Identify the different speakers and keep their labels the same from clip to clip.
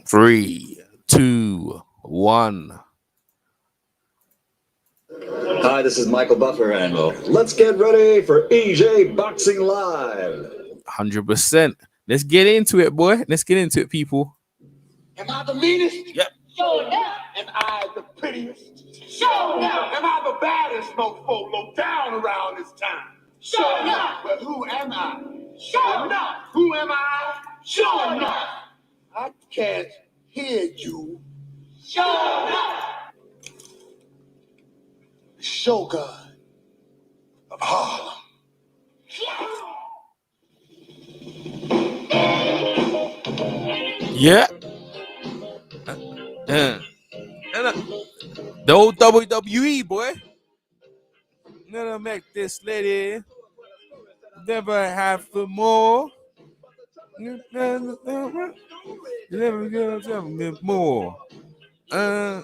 Speaker 1: 3, 2, 1.
Speaker 2: Hi, this is Michael Buffer, and let's get ready for EJ Boxing Live.
Speaker 1: 100%. Let's get into it, boy. Let's get into it, people.
Speaker 3: Am I the meanest?
Speaker 1: Yep.
Speaker 3: Sure enough. Am I the prettiest? Sure enough. Am I the baddest mofo low down around this town? Sure enough. But who am I? Sure enough. Who am I? Sure enough. I can't hear you. Sure enough. The Shogun of Harlem.
Speaker 1: Yeah. The old WWE, boy. Never make this lady never have for more. Never give more. Yeah.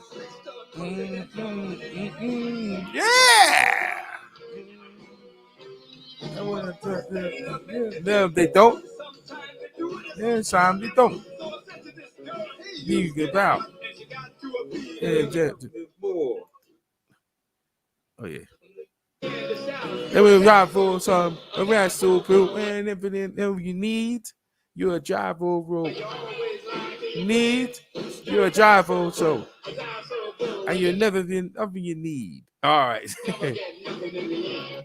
Speaker 1: No, they don't. Yeah, Sam, they don't. You get out. More. Oh yeah. And we ride for some around so cool and everything you need. You're a driver road. Need you're a driver so and you've never been nothing you need. All right.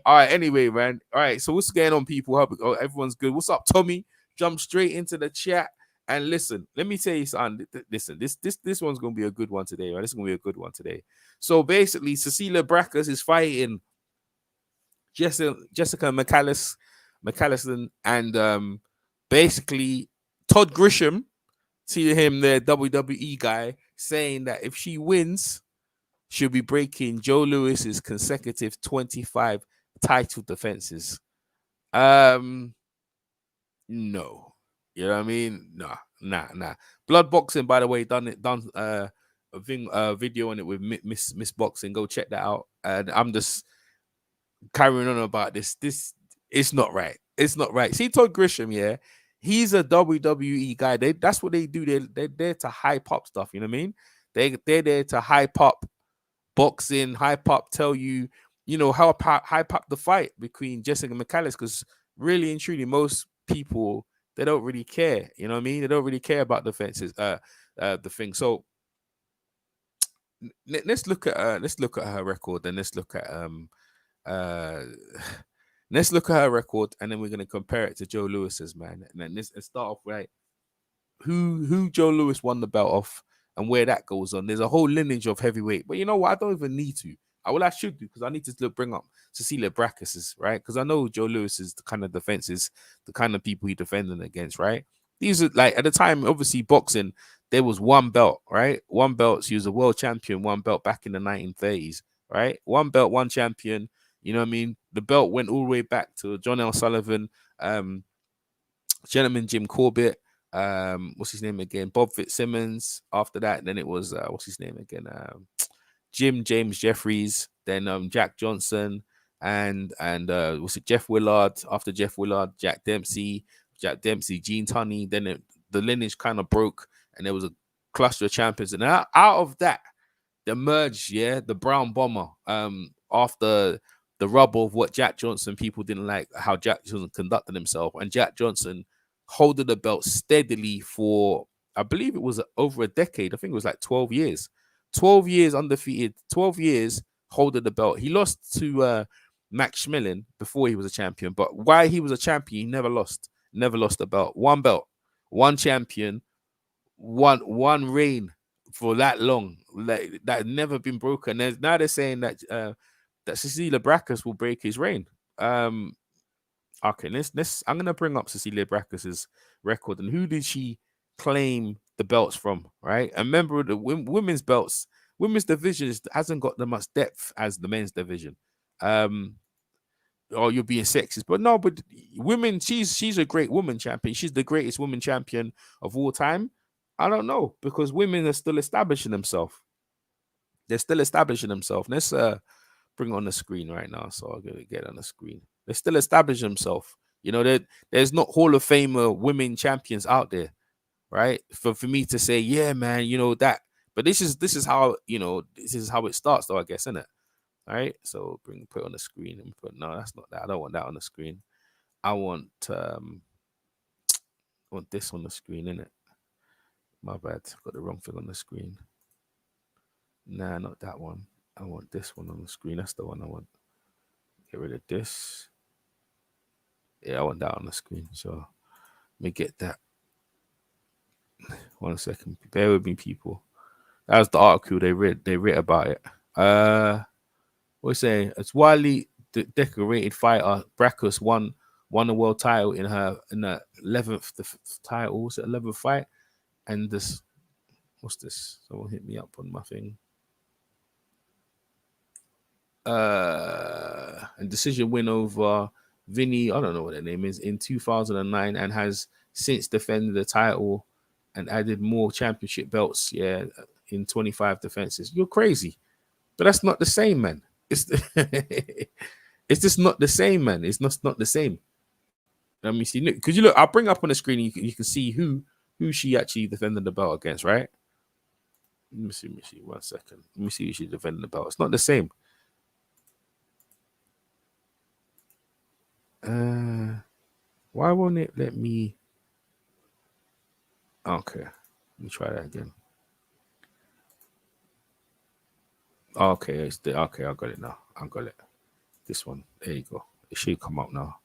Speaker 1: All right, anyway, man. All right, so what's going on, people? Hope everyone's good. What's up, Tommy? Jump straight into the chat. And listen, let me tell you something. Listen, this one's gonna be a good one today, right? This is gonna be a good one today. So basically, Cecilia Braekhus is fighting Jessica McAllister, and basically Todd Grisham, see him, the WWE guy, saying that if she wins, she'll be breaking Joe Lewis's consecutive 25 title defenses. No. You know what I mean? Nah. Blood Boxing, by the way, done a video on it with Miss Boxing. Go check that out. And I'm just carrying on about this. This it's not right. It's not right. See, Todd Grisham, yeah, he's a WWE guy. That's what they do. They're there to hype up stuff. You know what I mean? They're there to hype up boxing, hype up, tell you, hype up the fight between Jessica McAllister, because really and truly, most people, they don't really care. You know what I mean? They don't really care about defenses, the thing. So let's look at her record, and let's look at her record, and then we're gonna compare it to Joe Lewis's, man. And then let's start off right. Who Joe Lewis won the belt off, and where that goes on. There's a whole lineage of heavyweight, but you know what? I don't even need to. I should do, because I need to bring up Cecilia Braekhus, right? Because I know Joe Lewis is the kind of defenses, the kind of people he defending against, right? These are like, at the time, obviously boxing, there was one belt, right? One belt. She was a world champion, one belt back in the 1930s, right? One belt, one champion. You know what I mean? The belt went all the way back to John L. Sullivan, gentleman Jim Corbett, what's his name again? Bob Fitzsimmons. After that, then it was what's his name again? Jim James Jeffries, then Jack Johnson, and was it Jeff Willard? After Jeff Willard, Jack Dempsey, Gene Tunney. Then the lineage kind of broke, and there was a cluster of champions. And out of that, the merge, the Brown Bomber. After the rubble of what Jack Johnson, people didn't like how Jack Johnson conducted himself, and Jack Johnson holding the belt steadily for, I believe it was over a decade. I think it was like 12 years. 12 years undefeated, 12 years holding the belt. He lost to Max Schmeling before he was a champion, but while he was a champion, he never lost the belt. One belt, one champion, one reign for that long. Like, that had never been broken. Now they're saying that that Cecilia Braekhus will break his reign. Okay, let's. I'm gonna bring up Cecilia Braekhus's record, and who did she claim the belts from, right? And remember, the women's belts, women's division hasn't got the much depth as the men's division. You're being sexist, but no, but women, she's a great woman champion. She's the greatest woman champion of all time. I don't know, because women are still establishing themselves. They're still establishing themselves. Let's bring it on the screen right now, so I'll get it on the screen. They're still establishing themselves. You know, there's not Hall of Famer women champions out there, right? For me to say, yeah, man, you know that. But this is how, you know, this is how it starts, though, I guess, isn't it? All right. So put it on the screen and put, no, that's not that. I don't want that on the screen. I want this on the screen, innit? My bad. Got the wrong thing on the screen. Nah, not that one. I want this one on the screen. That's the one I want. Get rid of this. Yeah, I want that on the screen. So let me get that. 1 second. Bear with me, people. That was the article they read about it. What you saying? It's widely decorated fighter Braekhus won the world title in the 11th title. Was it 11th fight? And this, what's this? Someone hit me up on my thing. And decision win over Vinni, I don't know what their name is, in 2009, and has since defended the title and added more championship belts. Yeah, in 25 defenses. You're crazy, but that's not the same, man. It's it's just not the same, man. It's not the same. Let me see, because you look. I'll bring up on the screen. You can see who she actually defended the belt against, right? Let me see. 1 second. Let me see who she defended the belt. It's not the same. Why won't it let me? Okay, let me try that again. Okay, okay. I got it now. I got it. This one. There you go. It should come up now.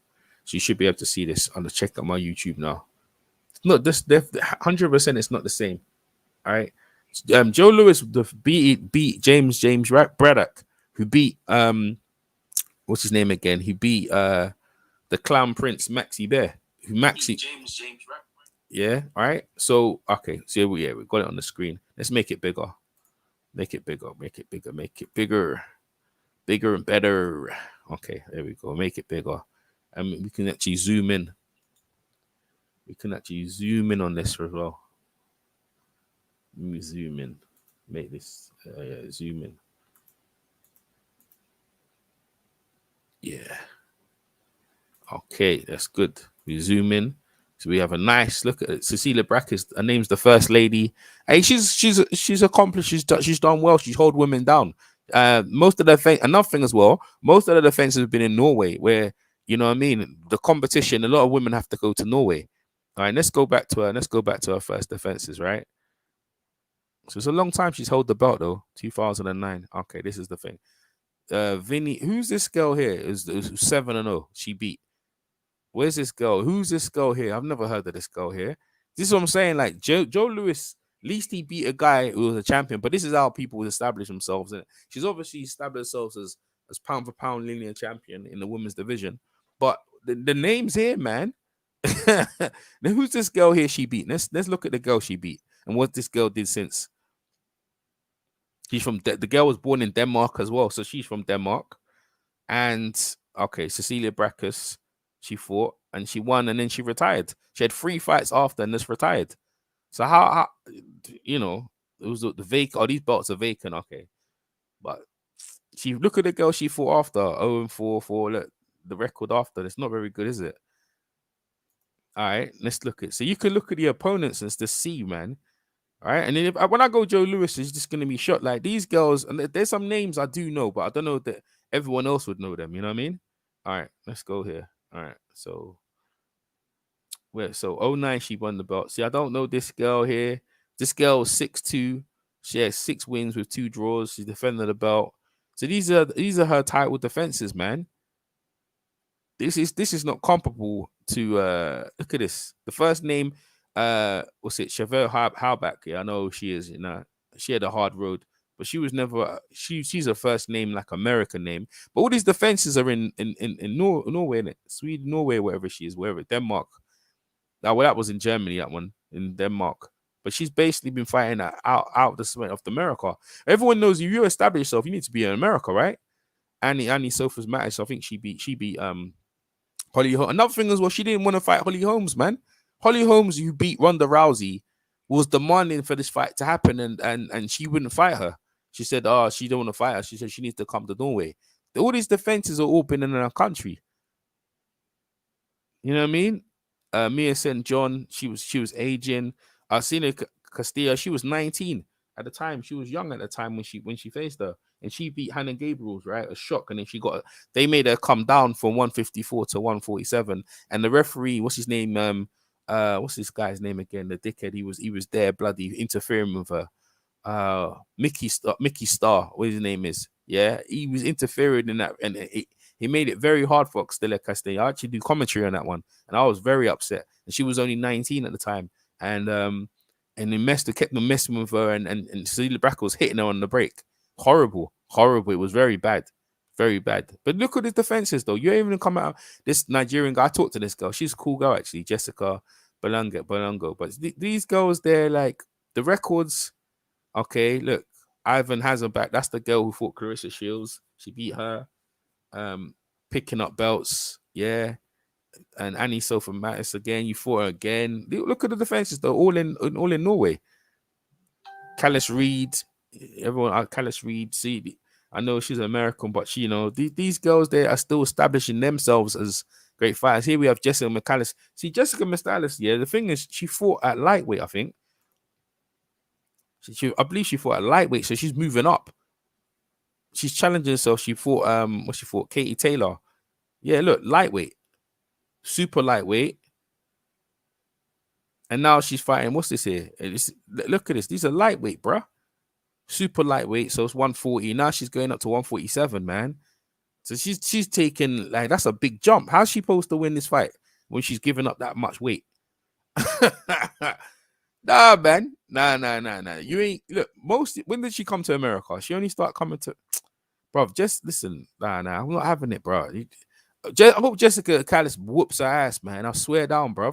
Speaker 1: So you should be able to see this on the check out my YouTube now. It's not this 100%. It's not the same. All right. Joe Louis beat James Braddock, who beat what's his name again? He beat the Clown Prince Maxi Bear, who Maxi James yeah. All right. So okay. So we got it on the screen. Let's make it bigger. Make it bigger. Make it bigger. Make it bigger. Bigger and better. Okay. There we go. Make it bigger. And we can actually zoom in. We can actually zoom in on this as well. Let me zoom in. Make this zoom in. Yeah. Okay, that's good. We zoom in. So we have a nice look at it. Cecilia Braekhus. Her name's the First Lady. Hey, she's accomplished. She's done well. She's hold women down. Most of the another thing as well. Most of the defenses have been in Norway, where you know what I mean. The competition. A lot of women have to go to Norway. All right, let's go back to her. Let's go back to her first defenses, right? So it's a long time she's held the belt though. 2009. Okay, this is the thing. Vinny, who's this girl here? Is 7-0. She beat. Where's this girl? Who's this girl here? I've never heard of this girl here. This is what I'm saying. Like Joe Louis, at least he beat a guy who was a champion. But this is how people establish themselves. And she's obviously established herself as pound for pound linear champion in the women's division. But the names here, man. Now, who's this girl here? She beat. Let's look at the girl she beat and what this girl did since. She's from the girl was born in Denmark as well, so she's from Denmark. And okay, Cecilia Braekhus, she fought and she won, and then she retired. She had 3 fights after and just retired. So how you know it was the vacant? Oh, these belts are vacant. Okay, but she look at the girl she fought after 0-4 for the record after. It's not very good, is it? All right, let's look at. So you can look at the opponents and just see, man. All right, and then when I go Joe Louis, is just gonna be shot. Like these girls, and there's some names I do know, but I don't know that everyone else would know them. You know what I mean? All right, let's go here. All right, so 09 she won the belt. See, I don't know this girl here. This girl was 6'2". She has 6 wins with 2 draws. She defended the belt. So these are her title defenses, man. This is not comparable to look at this. The first name. What's it? Chevelle Halbach. Yeah, I know she is. You know, she had a hard road, but she was never. She's a first name like American name. But all these defenses are in Norway, Sweden, Norway, wherever she is, wherever Denmark. Now, well, that was in Germany. That one in Denmark. But she's basically been fighting out the sweat of America. Everyone knows if you establish yourself, you need to be in America, right? Annie Sophus Mattis. So I think she beat Holly Holmes. Another thing as well, she didn't want to fight Holly Holmes, man. Holly Holmes, who beat Ronda Rousey, was demanding for this fight to happen, and she wouldn't fight her. She said, "Oh, she don't want to fight her." She said she needs to come to Norway. All these defenses are open in our country. You know what I mean? Mia St. John, she was aging. Arcina Castillo, she was 19 at the time. She was young at the time when she faced her, and she beat Hannah Gabriels, right? A shock, and then they made her come down from 154 to 147, and the referee, what's his name? What's this guy's name again? The dickhead. He was there, bloody interfering with her. Mickey Starr, what his name is. Yeah, he was interfering in that, and he made it very hard for Cecilia Castillo. I actually do commentary on that one, and I was very upset. And she was only 19 at the time, and they kept them messing with her, and Cecilia Braekhus was hitting her on the break. Horrible. It was very bad. Very bad. But look at the defenses, though. You ain't even come out. This Nigerian guy, I talked to this girl. She's a cool girl, actually, Jessica Belongo. But these girls, they're like the records. Okay, look, Ivan Hazelback. That's the girl who fought Clarissa Shields. She beat her. Picking up belts. Yeah. And Annie Sofa Mattis again. You fought her again. Look at the defenses, though. All in Norway. Callis Reed. Everyone, Callis Reed. See, I know she's American, but she, these girls, they are still establishing themselves as great fighters. Here we have Jessica McAllis. See, Jessica McAllis, yeah, the thing is, she fought at lightweight, I think. I believe she fought at lightweight, so she's moving up. She's challenging herself. She fought? Katie Taylor. Yeah, look, lightweight. Super lightweight. And now she's fighting, what's this here? Look at this. These are lightweight, bruh. Super lightweight, so it's 140. Now she's going up to 147, man. So she's taking, like, that's a big jump. How's she supposed to win this fight when she's giving up that much weight? Nah, man. Nah. You ain't, look, when did she come to America? She only start coming to, bro, just listen. Nah, I'm not having it, bro. I hope Jessica Callis whoops her ass, man. I swear down, bro.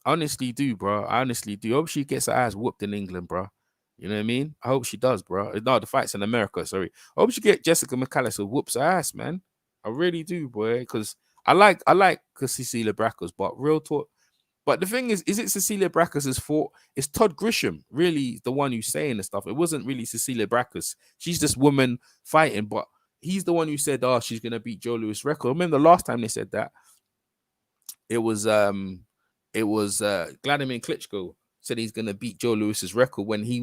Speaker 1: I honestly do, bro. I honestly do. I hope she gets her ass whooped in England, bro. You know what I mean? I hope she does, bro. No, the fight's in America, sorry. I hope she get Jessica McAllis who whoops her ass, man. I really do, boy. Because I like Cecilia Braekhus, but real talk. But the thing is it Cecilia Braekhus' fault? It's Todd Grisham, really the one who's saying the stuff. It wasn't really Cecilia Braekhus. She's this woman fighting, but he's the one who said, "Oh, she's gonna beat Joe Louis' record." Remember the last time they said that? It was Vladimir Klitschko said he's gonna beat Joe Louis's record when he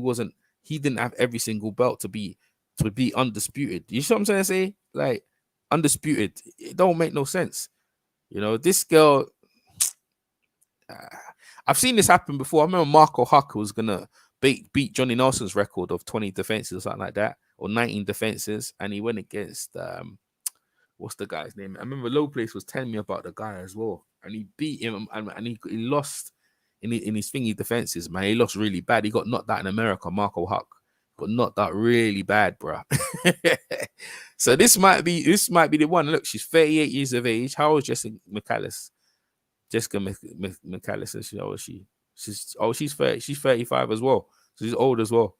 Speaker 1: didn't have every single belt to be undisputed. You see what I'm trying to say? Like, undisputed. It don't make no sense. This girl. I've seen this happen before. I remember Marco Huck was gonna beat Johnny Nelson's record of 20 defenses or something like that, or 19 defenses, and he went against what's the guy's name? I remember Low Place was telling me about the guy as well, and he beat him, and he lost in his thingy defenses. Man, he lost really bad. He got knocked out in America. Marco Huck got knocked out really bad, bro. So this might be the one. Look, she's 38 years of age. How old is Jessica McAllis? Jessica McAllis, how old is she? She's 30, she's 35 as well. So she's old as well.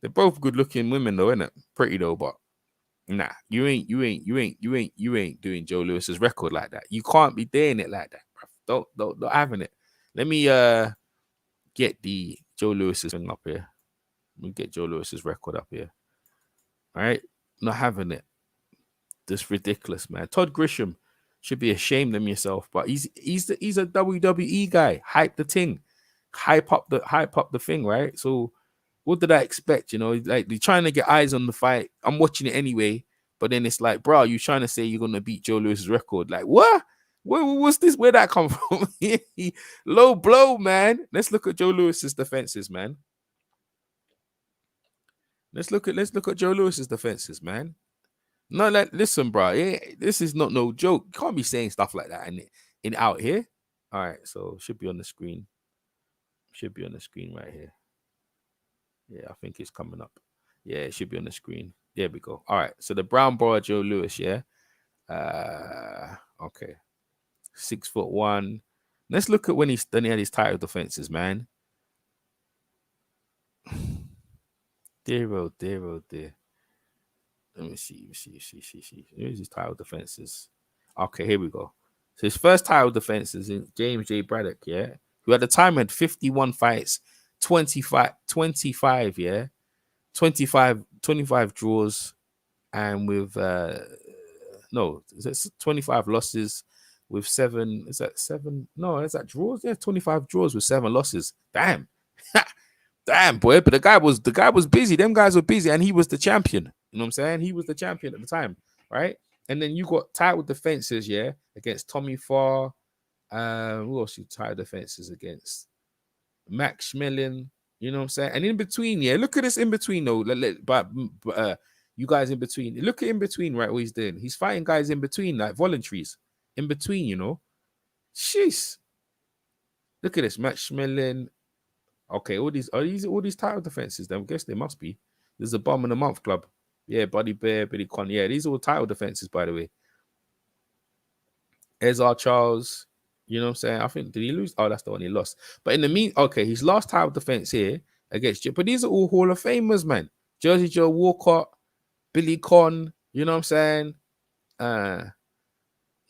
Speaker 1: They're both good looking women though, innit? Pretty though, but nah, you ain't doing Joe Louis's record like that. You can't be doing it like that, bro. Don't having it. Let me get the Joe Louis's thing up here. Let me get Joe Louis's record up here. All right, not having it. This ridiculous, man. Todd Grisham should be ashamed of yourself, but he's a WWE guy. Hype the thing, hype up the thing, right? So what did I expect? Like, they're trying to get eyes on the fight. I'm watching it anyway, but then it's like, bro, you're trying to say you're gonna beat Joe Louis's record? Like, what? What's this? Where'd that come from? Low blow, man. Let's look at Joe Louis's defenses, man. Let's look at Joe Louis's defenses, man. No, listen, bro. This is not no joke. You can't be saying stuff like that in out here. All right, so should be on the screen. Should be on the screen right here. Yeah, I think it's coming up. Yeah, it should be on the screen. There we go. All right, so the brown boy Joe Louis, yeah. Okay, 6'1". Let's look at when he had his title defenses, man. Dear. Let me see. Here's his title defenses. Okay, here we go. So his first title defenses in James J. Braddock, yeah, who at the time had 51 fights, 25, yeah, 25 draws, and with 25 losses with 7. Is that 7? No, is that draws? Yeah, 25 draws with 7 losses. Damn. Damn, boy. But the guy was busy. Them guys were busy, and he was the champion. You know what I'm saying? He was the champion at the time, right? And then you got title defenses, yeah, against Tommy Farr. Who else you title defenses against? Max Schmeling. You know what I'm saying? And in between, yeah, look at this in between though. But you guys in between, look at in between, right? What he's doing. He's fighting guys in between, like voluntaries in between. You know, jeez. Look at this, Max Schmeling. Okay, all these title defenses. Then I guess they must be. There's a Bum of the Month club. Yeah, Buddy Bear, Billy Conn. Yeah, these are all title defenses, by the way. Ezzard Charles. You know what I'm saying? I think, did he lose? Oh, that's the one he lost. But in the okay, his last title defense here against, but these are all Hall of Famers, man. Jersey Joe Walcott, Billy Conn. You know what I'm saying?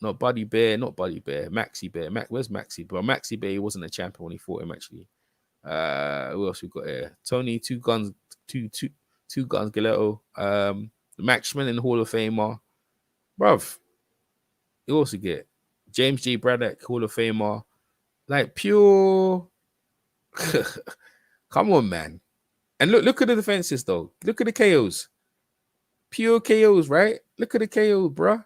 Speaker 1: Not Buddy Bear, Maxi Bear. Where's Maxi? But Maxi Bear, he wasn't a champion when he fought him, actually. Who else we got here? Tony Two Guns Galetto. Max Schmeling, Hall of Famer. Bruv. You also get James J. Braddock, Hall of Famer. Like pure. Come on, man. And look at the defenses, though. Look at the KOs. Pure KOs, right? Look at the KOs, bruh.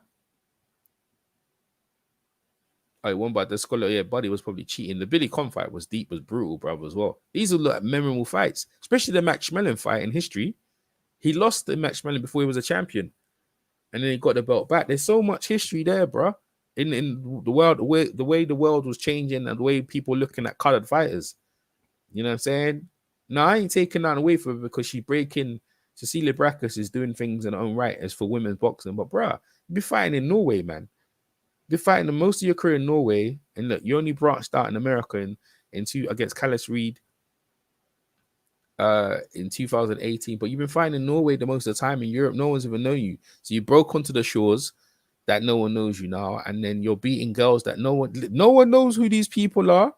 Speaker 1: I won by the scholar. Yeah, Buddy was probably cheating. The Billy Conn fight was deep, was brutal, bruv, as well. These are like memorable fights, especially the Max Schmeling fight in history. He lost the Max Schmeling before he was a champion, and then he got the belt back. There's so much history there, bruh. In the world, the way the world was changing and the way people looking at colored fighters. You know what I'm saying? No, I ain't taking that away from her because she breaking. Cecilia Braekhus is doing things in her own right as for women's boxing. But bruh, you be fighting in Norway, man. You're fighting the most of your career in Norway, and look, you only branched out in America against Callis Reed in 2018. But you've been fighting in Norway the most of the time. In Europe, no one's even known you. So you broke onto the shores that no one knows you now, and then you're beating girls that no one knows who these people are.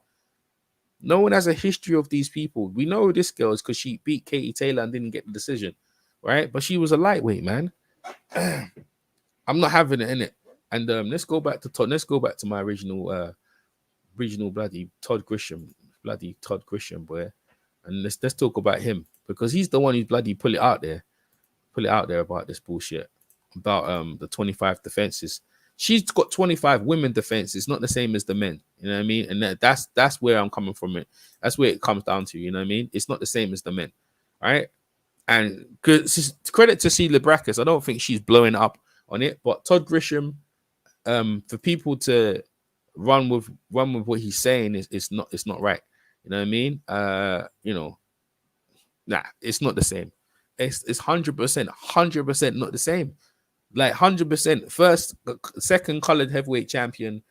Speaker 1: No one has a history of these people. We know who this girl is because she beat Katie Taylor and didn't get the decision, right? But she was a lightweight, man. I'm not having it in it. And let's go back to Todd. Let's go back to my original bloody Todd Grisham, boy. And let's talk about him because he's the one who's bloody put it out there about this bullshit about the 25 defenses. She's got 25 women defenses, not the same as the men. You know what I mean? And that's where I'm coming from. It. That's where it comes down to. You know what I mean? It's not the same as the men, right? And credit to Cecilia Braekhus. I don't think she's blowing up on it, but Todd Grisham. For people to run with what he's saying is not right. You know what I mean? It's not the same. It's 100% not the same. Like 100%. Second colored heavyweight champion.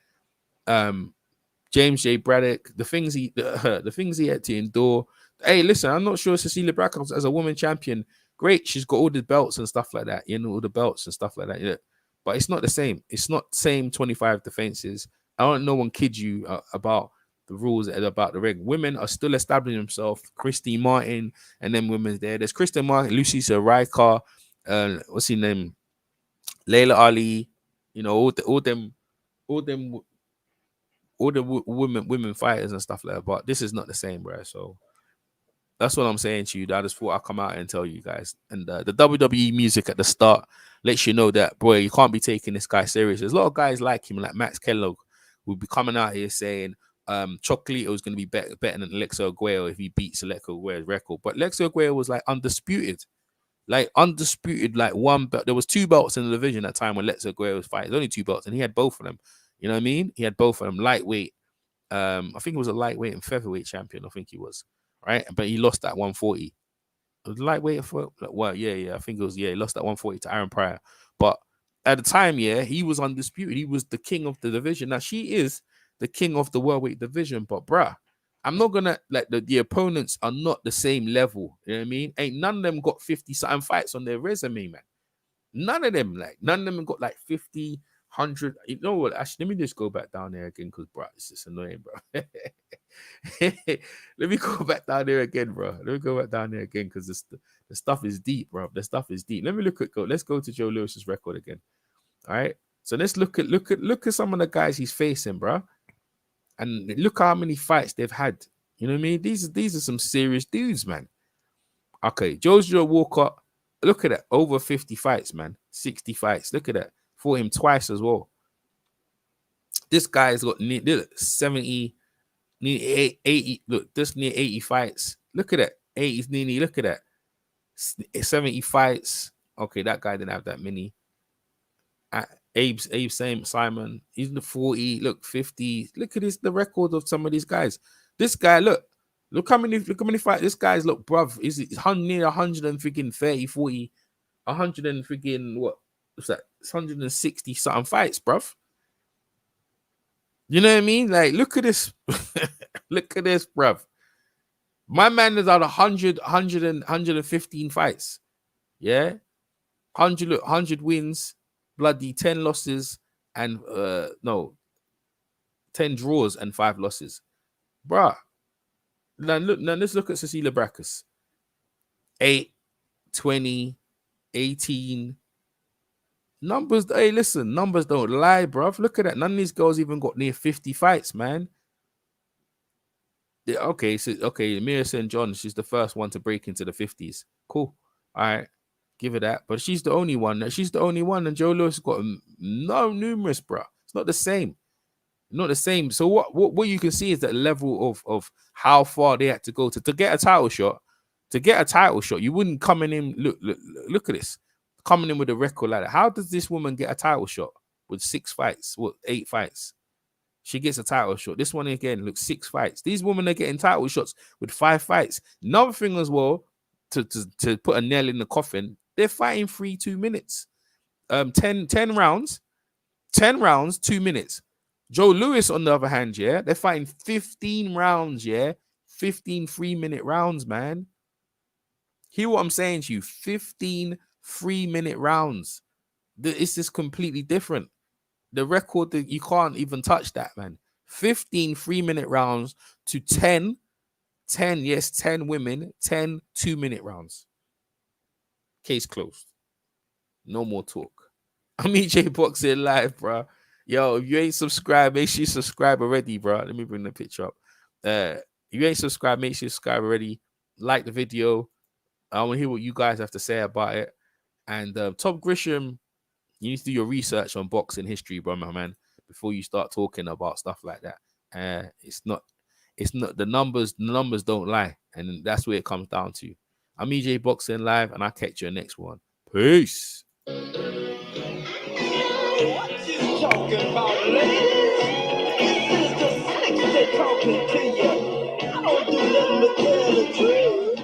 Speaker 1: James J. Braddock. The things he had to endure. Hey, listen, I'm not sure Cecilia Braekhus as a woman champion. Great, she's got all the belts and stuff like that. You know, all the belts and stuff like that. Yeah. But it's not the same. It's not the same 25 defenses. I don't no one kid you about the rules about the reg. Women are still establishing themselves. Christy Martin and then women's there. There's Kristen Martin, Lucy Riker, what's her name? Layla Ali. You know, all them women fighters and stuff like that. But this is not the same, bro. So that's what I'm saying to you. I just thought I'd come out and tell you guys. And the WWE music at the start lets you know that, boy, you can't be taking this guy serious. There's a lot of guys like him, like Max Kellogg, will be coming out here saying Chocolito is going to be better than Alexo Aguero if he beats Alexo Aguero's record. But Alexo Aguero was like undisputed. Like one belt. There was 2 belts in the division at the time when Alexo Aguero was fighting. There's only 2 belts, and he had both of them. You know what I mean? He had both of them. Lightweight. I think it was a lightweight and featherweight champion. I think he was. Right? But he lost at 140. It was lightweight for yeah. I think it was, he lost at 140 to Aaron Pryor. But at the time, he was undisputed. He was the king of the division. Now she is the king of the welterweight division, but bruh, I'm not gonna like the opponents are not the same level. You know what I mean? Ain't none of them got 50-something fights on their resume, man. None of them got like 50, 100. You know what? Actually, let me just go back down there again because, bro, it's just annoying, bro. Let me go back down there again, bro. Let me go back down there again because the stuff is deep, bro. The stuff is deep. Let me let's go to Joe Lewis's record again. All right. So let's look at some of the guys he's facing, bro. And look how many fights they've had. You know what I mean? These are some serious dudes, man. Okay, Jersey Joe Walcott. Look at that. Over 50 fights, man. 60 fights. Look at that. Fought him twice as well. This guy's got 70, near 80. Look, just near 80 fights. Look at that. 80s nearly. Look at that. 70 fights. Okay, that guy didn't have that many. Abe Simon, he's in the 40. Look, 50. Look at the record of some of these guys. This guy, look how many fights. This guy's look, bruv. He's near 100 and freaking 30, 40, 100 and freaking what's that? 160 something fights, bruv. You know what I mean? Like, look at this. Look at this, bruv. My man is out 115 fights. Yeah. 100 wins, bloody 10 losses, and 10 draws and 5 losses. Bruh. Now let's look at Cecilia Braekhus. 8, 20, 18. Numbers, hey, listen, numbers don't lie, bruv. Look at that. None of these girls even got near 50 fights, man. Okay, Amira St. John, she's the first one to break into the 50s. Cool. All right. Give her that. But she's the only one. She's the only one. And Joe Louis got numerous, bruh. It's not the same. Not the same. So what you can see is that level of how far they had to go to get a title shot. To get a title shot, you wouldn't come in. Look at this. Coming in with a record like that. How does this woman get a title shot with 6 fights? 8 fights? She gets a title shot. This one again, look, 6 fights. These women are getting title shots with 5 fights. Another thing as well, to put a nail in the coffin, they're fighting 2 minutes. 10 rounds. 10 rounds, 2 minutes. Joe Louis, on the other hand, yeah, they're fighting 15 rounds, yeah. 15 3-minute rounds, man. Hear what I'm saying to you? 15 3-minute rounds. It's just completely different. The record, that you can't even touch that, man. 15 3-minute rounds to 10 women, 10 2-minute rounds. Case closed. No more talk. I'm EJ Boxing Live, bro. Yo, if you ain't subscribed, make sure you subscribe already, bro. Let me bring the picture up. If you ain't subscribed, make sure you subscribe already. Like the video. I want to hear what you guys have to say about it. And Todd Grisham, you need to do your research on boxing history, bro, my man, before you start talking about stuff like that. It's not the numbers don't lie, and that's where it comes down to. I'm EJ Boxing Live, and I'll catch you in the next one. Peace.
Speaker 3: What you talking about, ladies? It's the sex they're talking to you. I don't do nothing but tell the truth.